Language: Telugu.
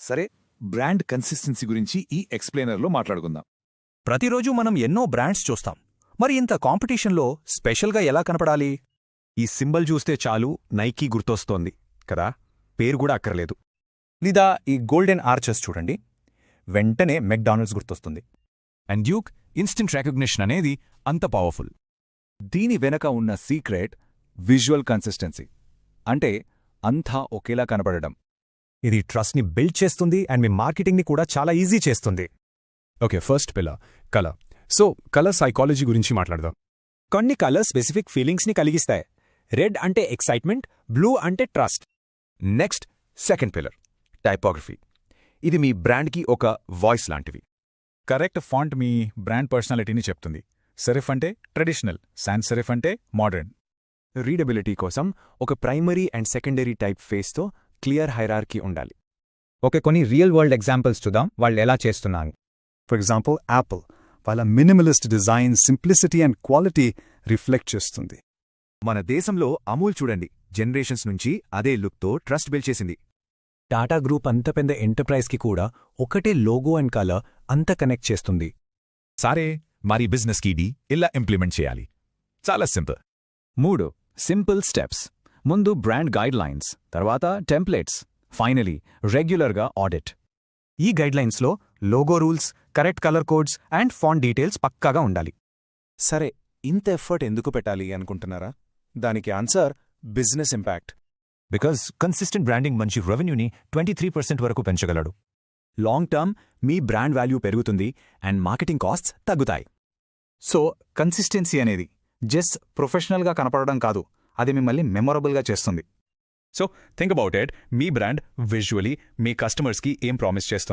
సరే, బ్రాండ్ కన్సిస్టెన్సీ గురించి ఈ ఎక్స్ప్లెయినర్లో మాట్లాడుకుందాం. ప్రతిరోజు మనం ఎన్నో బ్రాండ్స్ చూస్తాం. మరి ఇంత కాంపిటీషన్లో స్పెషల్గా ఎలా కనపడాలి? ఈ సింబల్ చూస్తే చాలు నైకీ గుర్తొస్తోంది కదా, పేరు కూడా అక్కర్లేదు. లేదా ఈ గోల్డెన్ ఆర్చెస్ చూడండి, వెంటనే మెక్డానల్డ్స్ గుర్తొస్తుంది. అండ్ డ్యూక్ ఇన్స్టెంట్ రికగ్నిషన్ అనేది అంత పవర్ఫుల్. దీని వెనక ఉన్న సీక్రెట్ విజువల్ కన్సిస్టెన్సీ, అంటే అంతా ఒకేలా కనపడడం. ఇది ట్రస్ట్ని బిల్డ్ చేస్తుంది అండ్ మీ మార్కెటింగ్ని కూడా చాలా ఈజీ చేస్తుంది. Okay, first pillar colour. So colour psychology గురించి మాట్లాడదాం. కొన్ని కలర్స్ స్పెసిఫిక్ ఫీలింగ్స్ని కలిగిస్తాయి. రెడ్ అంటే ఎక్సైట్మెంట్, బ్లూ అంటే trust. Next second pillar typography. ఇది మీ బ్రాండ్కి ఒక వాయిస్ లాంటివి. కరెక్ట్ ఫాంట్ మీ బ్రాండ్ పర్సనాలిటీని చెప్తుంది. సెరిఫ్ అంటే ట్రెడిషనల్, సాన్స్ సెరిఫ్ అంటే మోడర్న్. రీడబిలిటీ కోసం ఒక ప్రైమరీ అండ్ సెకండరీ టైప్ ఫేస్తో క్లియర్ హైరార్కీ ఉండాలి. ఓకే, కొన్ని రియల్ వరల్డ్ ఎగ్జాంపుల్స్ చూద్దాం, వాళ్ళు ఎలా చేస్తున్నారు. ఫర్ ఎగ్జాంపుల్ యాపిల్ వాళ్ళ minimalist design simplicity and quality reflect చేస్తుంది. మన దేశంలో అమూల్ చూడండి, జనరేషన్స్ నుంచి అదే లుక్తో ట్రస్ట్ బిల్డ్ చేసింది. టాటా గ్రూప్ అంత పెద్ద ఎంటర్ప్రైజ్కి కూడా ఒకటే లోగో అండ్ కలర్ అంత కనెక్ట్ చేస్తుంది. సారే, మరి బిజినెస్కి ఇది ఇలా ఇంప్లిమెంట్ చేయాలి. చాలా సింపుల్. 3 simple steps. ముందు బ్రాండ్ గైడ్ లైన్స్, తర్వాత టెంప్లెట్స్, ఫైనలీ రెగ్యులర్గా ఆడిట్. ఈ గైడ్లైన్స్లో logo rules, correct colour codes and font details పక్కాగా ఉండాలి. సరే, ఇంత ఎఫర్ట్ ఎందుకు పెట్టాలి అనుకుంటున్నారా? దానికి answer business impact. Because consistent branding మంచి రెవెన్యూని 23% వరకు పెంచగలడు. లాంగ్ టర్మ్ మీ బ్రాండ్ వాల్యూ పెరుగుతుంది అండ్ మార్కెటింగ్ కాస్ట్స్ తగ్గుతాయి. సో కన్సిస్టెన్సీ అనేది జస్ట్ ప్రొఫెషనల్గా కనపడడం కాదు, అది మిమ్మల్ని మెమొరబుల్గా చేస్తుంది. So think about it. మీ బ్రాండ్ విజువలీ మీ కస్టమర్స్కి ఏం ప్రామిస్ చేస్తుంది?